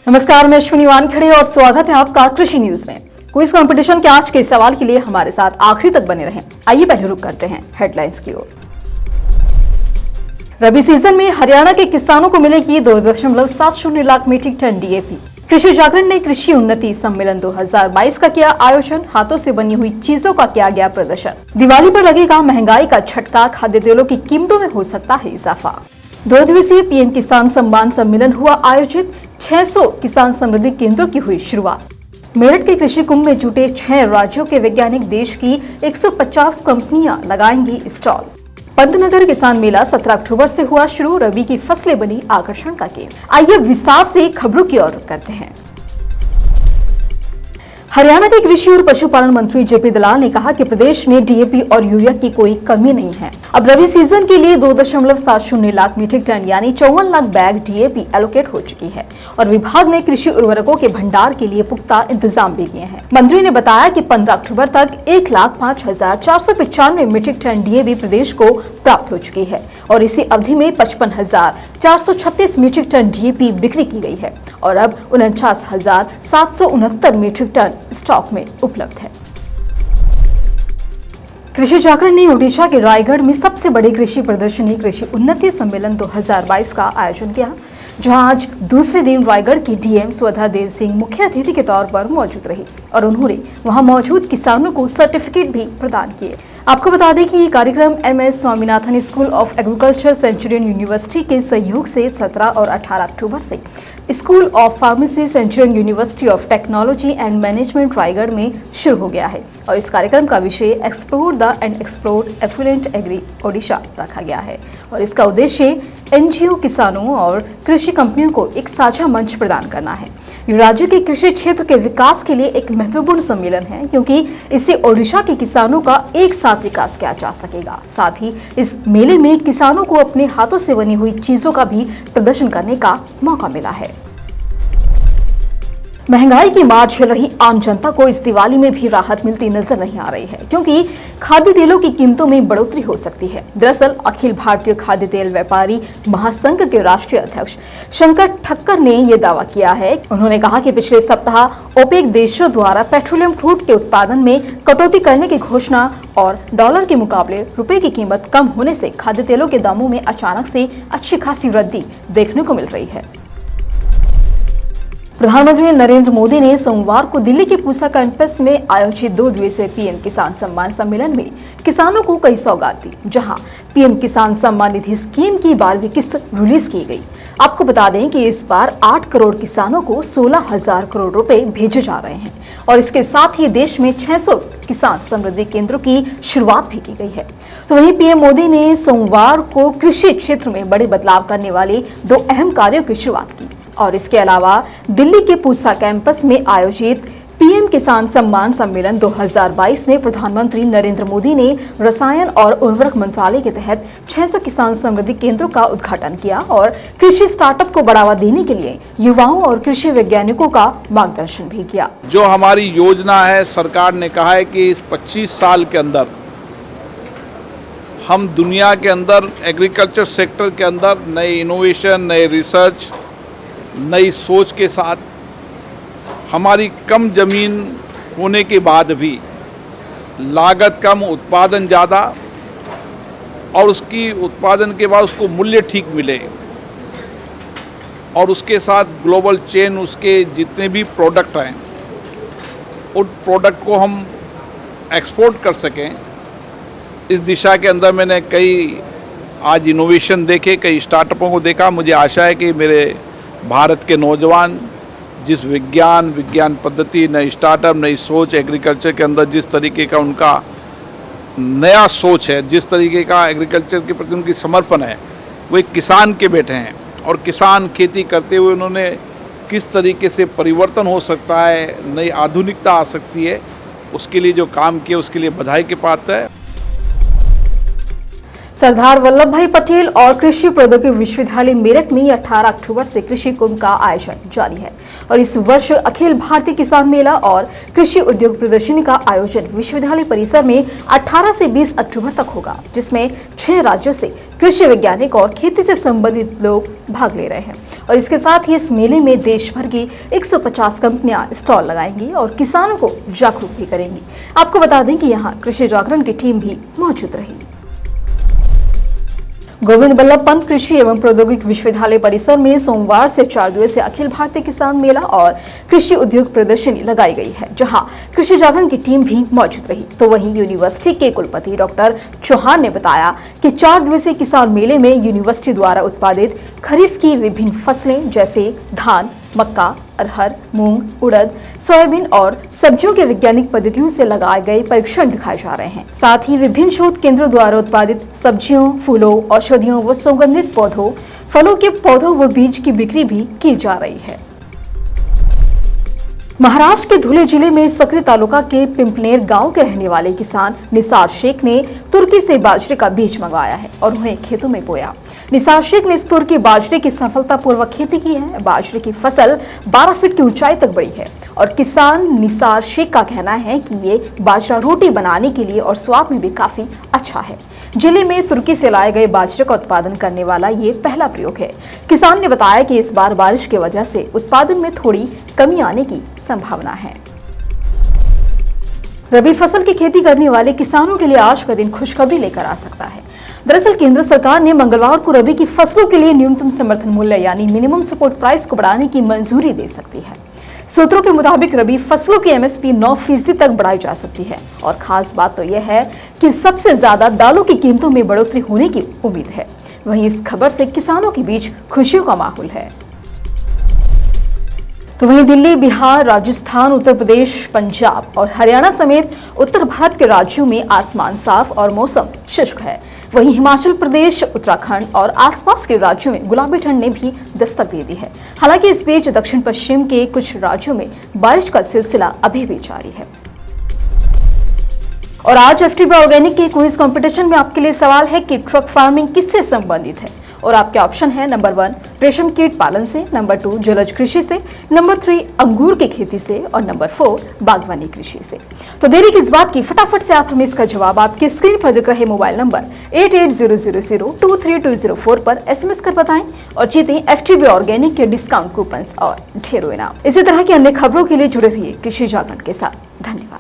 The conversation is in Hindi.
नमस्कार, मैं अश्विनी वानखेड़े और स्वागत है आपका कृषि न्यूज में। क्विज कंपटीशन के आज के सवाल के लिए हमारे साथ आखिरी तक बने रहें। आइए पहले रुक करते हैं हेडलाइंस की ओर। रबी सीजन में हरियाणा के किसानों को मिलेगी 2.70 लाख मीट्रिक टन डीएपी। कृषि जागरण ने कृषि उन्नति सम्मेलन 2022 का किया आयोजन, हाथों से बनी हुई चीजों का किया गया प्रदर्शन। दिवाली पर लगेगा महंगाई का झटका, खाद्य तेलों की कीमतों में हो सकता है इजाफा। 2 दिवसीय पीएम किसान सम्मान सम्मेलन हुआ आयोजित, 600 किसान समृद्धि केंद्रों की हुई शुरुआत। मेरठ के कृषि कुंभ में जुटे 6 राज्यों के वैज्ञानिक, देश की 150 कंपनियां लगाएंगी स्टॉल। पंतनगर किसान मेला 17 अक्टूबर से हुआ शुरू, रबी की फसलें बनी आकर्षण का केंद्र। आइए विस्तार से खबरों की ओर करते हैं। हरियाणा के कृषि और पशुपालन मंत्री जेपी दलाल ने कहा कि प्रदेश में डीएपी और यूरिया की कोई कमी नहीं है। अब रबी सीजन के लिए 2.70 लाख मीट्रिक टन यानी 54 लाख बैग डीएपी एलोकेट हो चुकी है और विभाग ने कृषि उर्वरकों के भंडार के लिए पुख्ता इंतजाम भी किए हैं। मंत्री ने बताया कि 15 अक्टूबर तक 1,05,495 मीट्रिक टन डीएपी प्रदेश को प्राप्त हो चुकी है और इसी अवधि में 55,436 मीट्रिक टन डीएपी बिक्री की गई है और अब 49,769 मीट्रिक टन स्टॉक में उपलब्ध है। कृषि जागरण ने ओडिशा के रायगढ़ में सबसे बड़ी कृषि प्रदर्शनी कृषि उन्नति सम्मेलन 2022 का आयोजन किया, जहां आज दूसरे दिन रायगढ़ की डीएम स्वधा देव सिंह मुख्य अतिथि के तौर पर मौजूद रही और उन्होंने वहां मौजूद किसानों को सर्टिफिकेट भी प्रदान किए। आपको बता दें कि ये कार्यक्रम MS Swaminathan school of agriculture Centurion university के सहयोग से 17 और 18 अक्टूबर से school of pharmacy Centurion university of technology and management Raigarh में शुरू हो गया है और इस कार्यक्रम का विषय explore the end explore affluent agri Odisha रखा गया है और इसका उद्देश्य एनजीओ, किसानों और कृषि कंपनियों को एक साझा मंच प्रदान करना है। ये राज्य के कृषि क्षेत्र के विकास के लिए एक महत्वपूर्ण सम्मेलन है क्योंकि इससे ओडिशा के किसानों का एक साथ विकास किया जा सकेगा। साथ ही इस मेले में किसानों को अपने हाथों से बनी हुई चीजों का भी प्रदर्शन करने का मौका मिला है। महंगाई की मार झेल रही आम जनता को इस दिवाली में भी राहत मिलती नजर नहीं आ रही है क्योंकि खाद्य तेलों की कीमतों में बढ़ोतरी हो सकती है। दरअसल अखिल भारतीय खाद्य तेल व्यापारी महासंघ के राष्ट्रीय अध्यक्ष शंकर ठक्कर ने यह दावा किया है। उन्होंने कहा कि पिछले सप्ताह ओपेक देशों द्वारा पेट्रोलियम क्रूड के उत्पादन में कटौती करने की घोषणा और डॉलर के मुकाबले रुपए की कीमत कम होने से खाद्य तेलों के दामों में अचानक से अच्छी खासी वृद्धि देखने को मिल रही है। प्रधानमंत्री नरेंद्र मोदी ने सोमवार को दिल्ली के पूसा कैंपस में आयोजित 2 दिवसीय पीएम किसान सम्मान सम्मेलन में किसानों को कई सौगात दी, जहां पीएम किसान सम्मान निधि स्कीम की 12वीं किस्त रिलीज की गई। आपको बता दें कि इस बार 8 करोड़ किसानों को 16,000 करोड़ रुपए भेजे जा रहे हैं और इसके साथ ही देश में 600 किसान समृद्धि केंद्रों की शुरुआत भी की गई है। तो वहीं पीएम मोदी ने सोमवार को कृषि क्षेत्र में बड़े बदलाव करने वाले 2 अहम कार्यों की शुरुआत की और इसके अलावा दिल्ली के पूसा कैंपस में आयोजित पीएम किसान सम्मान सम्मेलन 2022 में प्रधानमंत्री नरेंद्र मोदी ने रसायन और उर्वरक मंत्रालय के तहत 600 किसान समृद्धि केंद्रों का उद्घाटन किया और कृषि स्टार्टअप को बढ़ावा देने के लिए युवाओं और कृषि वैज्ञानिकों का मार्गदर्शन भी किया। जो हमारी योजना है, सरकार ने कहा है कि इस 25 साल के अंदर हम दुनिया के अंदर एग्रीकल्चर सेक्टर के अंदर नए इनोवेशन, नए रिसर्च, नई सोच के साथ हमारी कम ज़मीन होने के बाद भी लागत कम, उत्पादन ज़्यादा और उसकी उत्पादन के बाद उसको मूल्य ठीक मिले और उसके साथ ग्लोबल चेन, उसके जितने भी प्रोडक्ट हैं उन प्रोडक्ट को हम एक्सपोर्ट कर सकें। इस दिशा के अंदर मैंने कई आज इनोवेशन देखे, कई स्टार्टअपों को देखा। मुझे आशा है कि मेरे भारत के नौजवान जिस विज्ञान पद्धति, नई स्टार्टअप, नई सोच, एग्रीकल्चर के अंदर जिस तरीके का उनका नया सोच है, जिस तरीके का एग्रीकल्चर के प्रति उनकी समर्पण है, वो एक किसान के बेटे हैं और किसान खेती करते हुए उन्होंने किस तरीके से परिवर्तन हो सकता है, नई आधुनिकता आ सकती है, उसके लिए जो काम किया उसके लिए बधाई के पात्र है। सरदार वल्लभ भाई पटेल और कृषि प्रौद्योगिकी विश्वविद्यालय मेरठ में 18 अक्टूबर से कृषि कुंभ का आयोजन जारी है और इस वर्ष अखिल भारतीय किसान मेला और कृषि उद्योग प्रदर्शनी का आयोजन विश्वविद्यालय परिसर में 18 से 20 अक्टूबर तक होगा, जिसमें 6 राज्यों से कृषि वैज्ञानिक और खेती से संबंधित लोग भाग ले रहे हैं। और इसके साथ ही इस मेले में देश भर की 150 कंपनियां स्टॉल लगाएंगी और किसानों को जागरूक भी करेंगी। आपको बता दें कि यहाँ कृषि जागरण की टीम भी मौजूद रही। गोविंद बल्लभ पंत कृषि एवं प्रौद्योगिकी विश्वविद्यालय परिसर में सोमवार से 4 दिवसीय अखिल भारतीय किसान मेला और कृषि उद्योग प्रदर्शनी लगाई गई है, जहां कृषि जागरण की टीम भी मौजूद रही। तो वहीं यूनिवर्सिटी के कुलपति डॉक्टर चौहान ने बताया कि 4 दिवसीय किसान मेले में यूनिवर्सिटी द्वारा उत्पादित खरीफ की विभिन्न फसलें जैसे धान, मक्का, अरहर, मूंग, उड़द, सोयाबीन और सब्जियों के वैज्ञानिक पद्धतियों से लगाए गए परीक्षण दिखाए जा रहे हैं। साथ ही विभिन्न शोध केंद्रों द्वारा उत्पादित सब्जियों, फूलों, औषधियों व सुगंधित पौधों, फलों के पौधों व बीज की बिक्री भी की जा रही है। महाराष्ट्र के धुले जिले में सकरी तालुका के पिंपनेर गांव के रहने वाले किसान निसार शेख ने तुर्की से बाजरे का बीज मंगवाया है और उन्हें खेतों में बोया। निसार शेख ने इस तुर्की बाजरे की सफलतापूर्वक खेती की है। बाजरे की फसल 12 फीट की ऊंचाई तक बढ़ी है और किसान निसार शेख का कहना है कि ये बाजरा रोटी बनाने के लिए और स्वाद में भी काफी अच्छा है। जिले में तुर्की से लाए गए बाजरे का उत्पादन करने वाला ये पहला प्रयोग है। किसान ने बताया कि इस बार बारिश की वजह से उत्पादन में थोड़ी कमी आने की संभावना है। रबी फसल की खेती करने वाले किसानों के लिए आज का दिन खुशखबरी लेकर आ सकता है। दरअसल केंद्र सरकार ने मंगलवार को रबी की फसलों के लिए न्यूनतम समर्थन मूल्य यानी मिनिमम सपोर्ट प्राइस को बढ़ाने की मंजूरी दे सकती है। सूत्रों के मुताबिक रबी फसलों की एमएसपी 9% तक बढ़ाई जा सकती है और खास बात तो यह है कि सबसे ज्यादा दालों की कीमतों में बढ़ोतरी होने की उम्मीद है। वहीं इस खबर से किसानों के बीच खुशियों का माहौल है। तो वहीं दिल्ली, बिहार, राजस्थान, उत्तर प्रदेश, पंजाब और हरियाणा समेत उत्तर भारत के राज्यों में आसमान साफ और मौसम शुष्क है। वहीं हिमाचल प्रदेश, उत्तराखंड और आसपास के राज्यों में गुलाबी ठंड ने भी दस्तक दे दी है। हालांकि इस बीच दक्षिण पश्चिम के कुछ राज्यों में बारिश का सिलसिला अभी भी जारी है। और आज एफटीबी ऑर्गेनिक के क्विज कंपटीशन में आपके लिए सवाल है कि ट्रक फार्मिंग किससे संबंधित है और आपके ऑप्शन है नंबर 1 रेशम कीट पालन से, नंबर 2 जलज कृषि से, नंबर 3 अंगूर की खेती से और नंबर 4 बागवानी कृषि से। तो देरी किस बात की, फटाफट से आप हमें इसका जवाब आपकी स्क्रीन पर दिख रहे मोबाइल नंबर 8800023204 पर एसएमएस कर बताएं और जीतें एफटीबी ऑर्गेनिक के डिस्काउंट कूपन्स और ढेरों इनाम। इसी तरह की अन्य खबरों के लिए जुड़े रहिए कृषि जागरण के साथ। धन्यवाद।